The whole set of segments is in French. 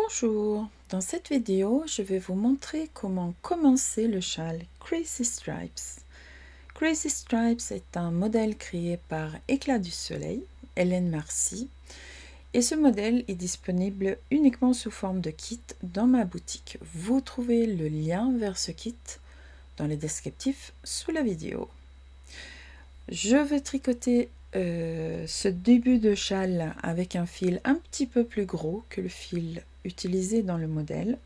Bonjour, dans cette vidéo, je vais vous montrer comment commencer le châle Crazy Stripes. Crazy Stripes est un modèle créé par Éclat du Soleil, Hélène Marcy, et ce modèle est disponible uniquement sous forme de kit dans ma boutique. Vous trouvez le lien vers ce kit dans le descriptif sous la vidéo. Je vais tricoter ce début de châle avec un fil un petit peu plus gros que le fil utilisé dans le modèle,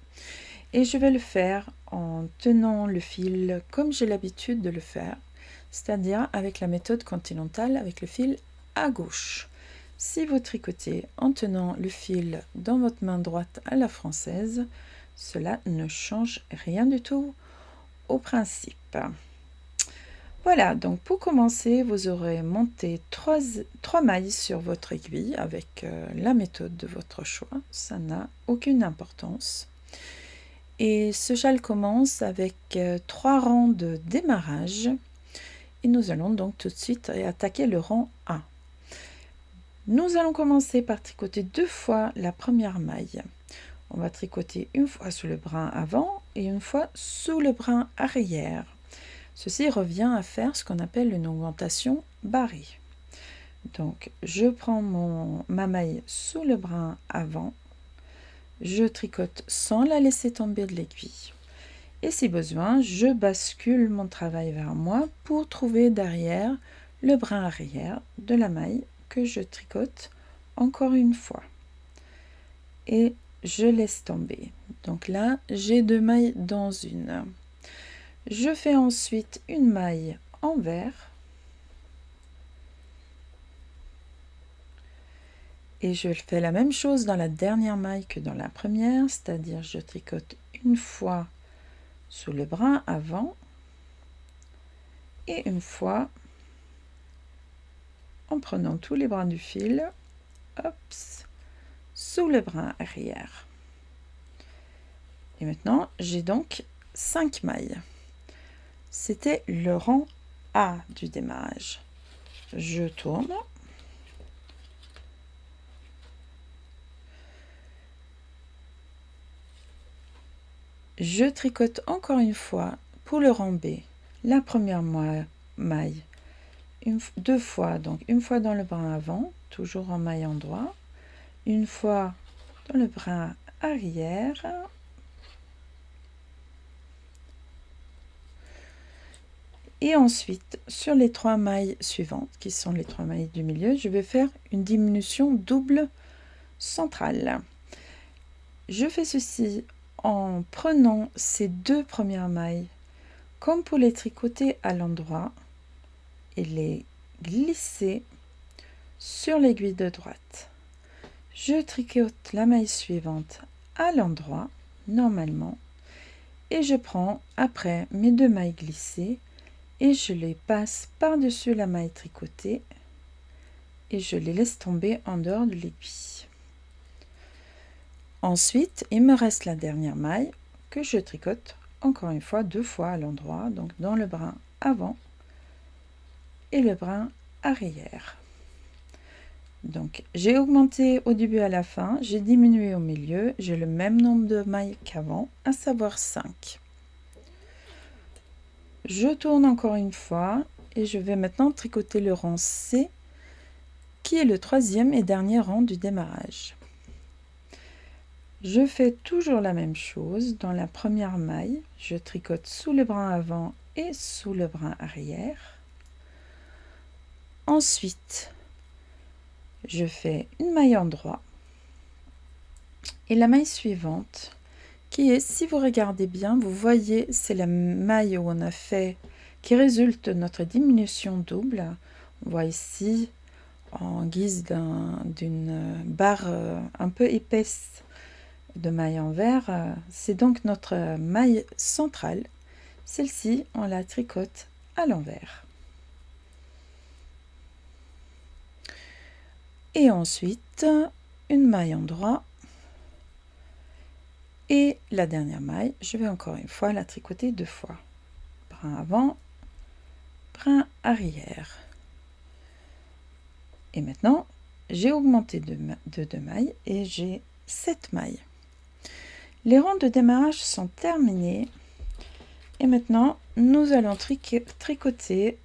et je vais le faire en tenant le fil comme j'ai l'habitude de le faire, c'est-à-dire avec la méthode continentale avec le fil à gauche. Si vous tricotez en tenant le fil dans votre main droite à la française, cela ne change rien du tout au principe. Voilà, donc pour commencer, vous aurez monté 3 mailles sur votre aiguille avec la méthode de votre choix. Ça n'a aucune importance. Et ce châle commence avec 3 rangs de démarrage. Et nous allons donc tout de suite attaquer le rang 1. Nous allons commencer par tricoter 2 fois la première maille. On va tricoter une fois sous le brin avant et une fois sous le brin arrière. Ceci revient à faire ce qu'on appelle une augmentation barrée. Donc, je prends ma maille sous le brin avant, je tricote sans la laisser tomber de l'aiguille. Et si besoin, je bascule mon travail vers moi pour trouver derrière le brin arrière de la maille que je tricote encore une fois. Et je laisse tomber. Donc là, j'ai 2 mailles dans une. Je fais ensuite une maille envers et je fais la même chose dans la dernière maille que dans la première, c'est-à-dire je tricote une fois sous le brin avant et une fois en prenant tous les brins du fil, hop, sous le brin arrière. Et maintenant, j'ai donc 5 mailles. C'était le rang A du démarrage. Je tourne. Je tricote encore une fois pour le rang B, la première maille, 2 fois, donc une fois dans le brin avant, toujours en maille endroit, une fois dans le brin arrière, et ensuite sur les 3 mailles suivantes, qui sont les 3 mailles du milieu, je vais faire une diminution double centrale. Je fais ceci en prenant ces 2 premières mailles comme pour les tricoter à l'endroit et les glisser sur l'aiguille de droite. Je tricote la maille suivante à l'endroit normalement et je prends après mes 2 mailles glissées et je les passe par-dessus la maille tricotée et je les laisse tomber en dehors de l'aiguille. Ensuite, il me reste la dernière maille que je tricote encore une fois 2 fois à l'endroit, donc dans le brin avant et le brin arrière. Donc j'ai augmenté au début à la fin, j'ai diminué au milieu, j'ai le même nombre de mailles qu'avant, à savoir 5. Je tourne encore une fois et je vais maintenant tricoter le rang C qui est le 3e et dernier rang du démarrage. Je fais toujours la même chose dans la première maille, je tricote sous le brin avant et sous le brin arrière. Ensuite, je fais une maille endroit et la maille suivante qui est, si vous regardez bien, vous voyez, c'est la maille où on a fait, qui résulte de notre diminution double. On voit ici, en guise d'une barre un peu épaisse de maille envers, c'est donc notre maille centrale. Celle-ci, on la tricote à l'envers. Et ensuite, une maille endroit. Et la dernière maille, je vais encore une fois la tricoter 2 fois. Brin avant, brin arrière. Et maintenant, j'ai augmenté de 2 mailles et j'ai 7 mailles. Les rangs de démarrage sont terminés et maintenant nous allons tricoter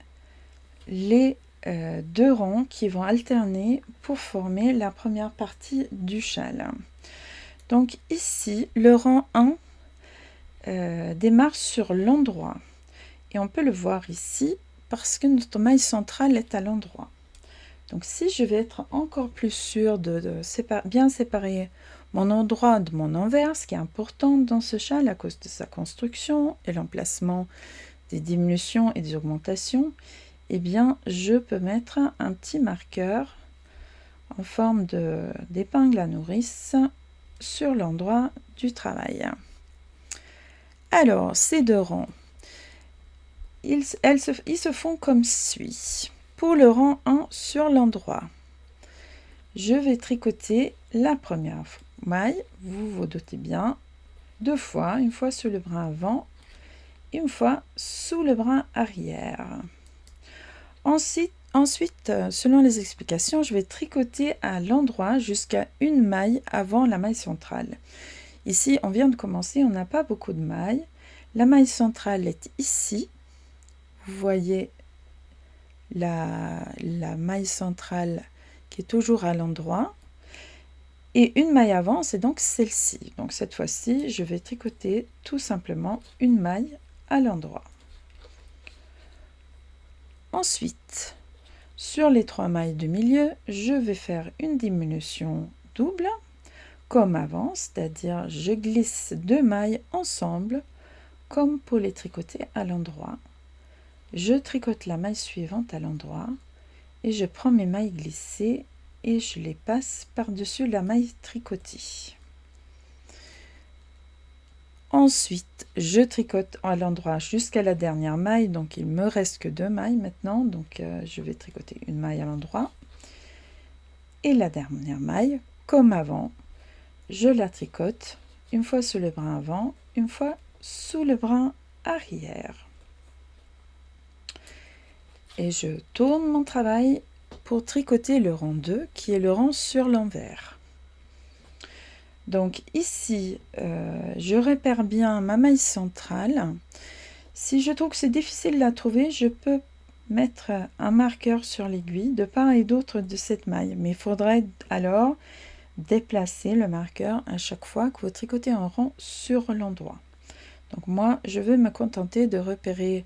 les deux rangs qui vont alterner pour former la première partie du châle. Donc ici, le rang 1 démarre sur l'endroit et on peut le voir ici parce que notre maille centrale est à l'endroit. Donc si je vais être encore plus sûre de bien séparer mon endroit de mon envers, ce qui est important dans ce châle à cause de sa construction et l'emplacement des diminutions et des augmentations, eh bien je peux mettre un petit marqueur en forme d'épingle à nourrice sur l'endroit du travail. Alors, ces deux rangs, ils se font comme suit. Pour le rang 1 sur l'endroit, je vais tricoter la première maille, vous vous doutez bien, deux fois, une fois sous le brin avant, une fois sous le brin arrière. Ensuite, selon les explications, je vais tricoter à l'endroit jusqu'à une maille avant la maille centrale. Ici, on vient de commencer, on n'a pas beaucoup de mailles. La maille centrale est ici. Vous voyez la maille centrale qui est toujours à l'endroit. Et une maille avant, c'est donc celle-ci. Donc cette fois-ci, je vais tricoter tout simplement une maille à l'endroit. Ensuite, sur les trois mailles du milieu, je vais faire une diminution double, comme avant, c'est-à-dire je glisse deux mailles ensemble, comme pour les tricoter à l'endroit. Je tricote la maille suivante à l'endroit et je prends mes mailles glissées et je les passe par-dessus la maille tricotée. Ensuite, je tricote à l'endroit jusqu'à la dernière maille, donc il me reste que deux mailles maintenant, donc je vais tricoter une maille à l'endroit. Et la dernière maille, comme avant, je la tricote une fois sous le brin avant, une fois sous le brin arrière. Et je tourne mon travail pour tricoter le rang 2 qui est le rang sur l'envers. Donc ici, je repère bien ma maille centrale. Si je trouve que c'est difficile de la trouver, je peux mettre un marqueur sur l'aiguille de part et d'autre de cette maille. Mais il faudrait alors déplacer le marqueur à chaque fois que vous tricotez un rang sur l'endroit. Donc moi, je vais me contenter de repérer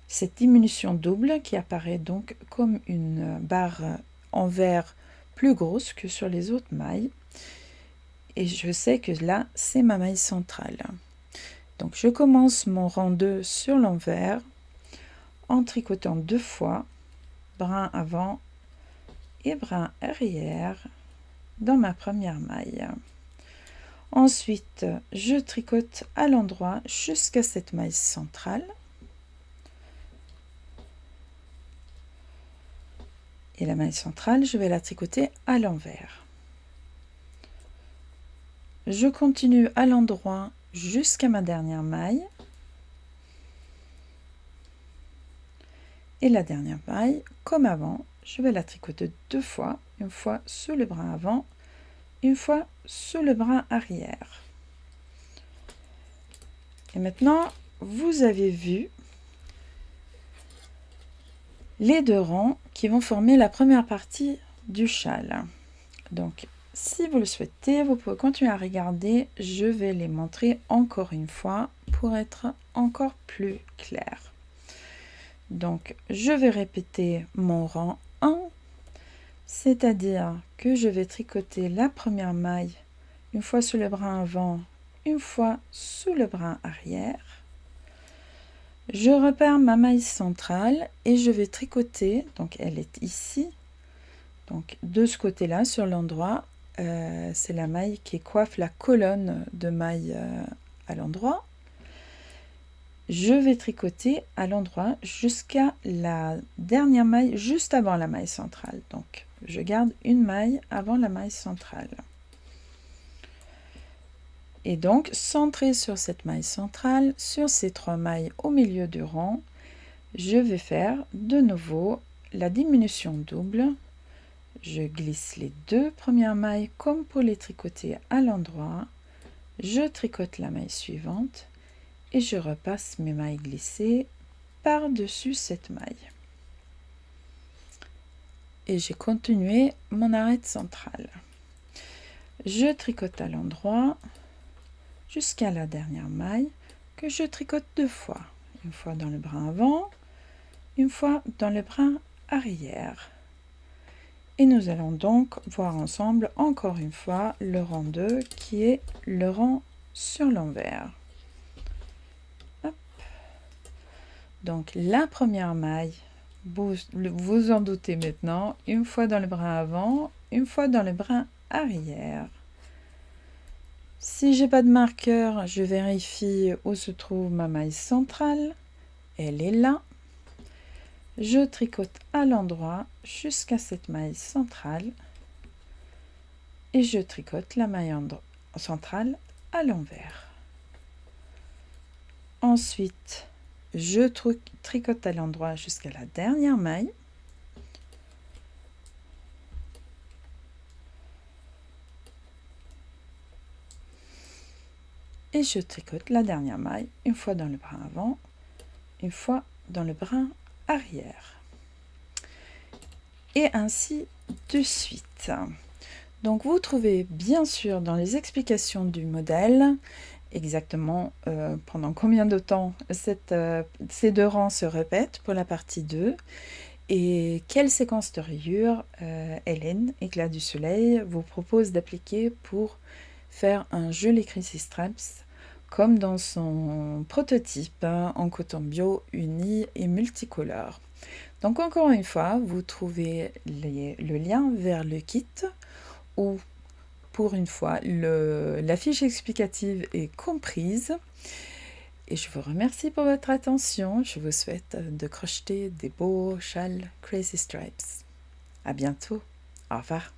cette diminution double qui apparaît donc comme une barre envers plus grosse que sur les autres mailles. Et je sais que là, c'est ma maille centrale. Donc je commence mon rang 2 sur l'envers en tricotant deux fois, brin avant et brin arrière dans ma première maille. Ensuite, je tricote à l'endroit jusqu'à cette maille centrale. Et la maille centrale, je vais la tricoter à l'envers. Je continue à l'endroit jusqu'à ma dernière maille. Et la dernière maille, comme avant, je vais la tricoter deux fois, une fois sous le brin avant, une fois sous le brin arrière. Et maintenant, vous avez vu les deux rangs qui vont former la première partie du châle. Donc, si vous le souhaitez, vous pouvez continuer à regarder. Je vais les montrer encore une fois pour être encore plus clair. Donc, je vais répéter mon rang 1, c'est-à-dire que je vais tricoter la première maille une fois sous le brin avant, une fois sous le brin arrière. Je repère ma maille centrale et je vais tricoter, donc elle est ici, donc de ce côté-là sur l'endroit, c'est la maille qui coiffe la colonne de mailles à l'endroit. Je vais tricoter à l'endroit jusqu'à la dernière maille, juste avant la maille centrale. Donc je garde une maille avant la maille centrale. Et donc, centré sur cette maille centrale, sur ces trois mailles au milieu du rang, je vais faire de nouveau la diminution double. Je glisse les deux premières mailles comme pour les tricoter à l'endroit. je tricote la maille suivante et je repasse mes mailles glissées par-dessus cette maille. Et j'ai continué mon arête centrale. Je tricote à l'endroit jusqu'à la dernière maille que je tricote 2 fois. Une fois dans le brin avant, une fois dans le brin arrière. Et nous allons donc voir ensemble encore une fois le rang 2 qui est le rang sur l'envers. Donc la première maille, vous en doutez maintenant, une fois dans le brin avant, une fois dans le brin arrière. Si j'ai pas de marqueur, je vérifie où se trouve ma maille centrale. Elle est là. Je tricote à l'endroit jusqu'à cette maille centrale et je tricote la maille centrale à l'envers. Ensuite, je tricote à l'endroit jusqu'à la dernière maille. Et je tricote la dernière maille une fois dans le brin avant, une fois dans le brin arrière. Et ainsi de suite. Donc vous trouvez bien sûr dans les explications du modèle exactement pendant combien de temps ces 2 rangs se répètent pour la partie 2 et quelle séquence de rayures Hélène, Éclat du Soleil, vous propose d'appliquer pour faire un joli Chrissy Stripes comme dans son prototype en coton bio uni et multicolore. Donc encore une fois, vous trouvez le lien vers le kit où pour une fois la fiche explicative est comprise. Et je vous remercie pour votre attention. Je vous souhaite de crocheter des beaux châles Crazy Stripes. À bientôt. Au revoir.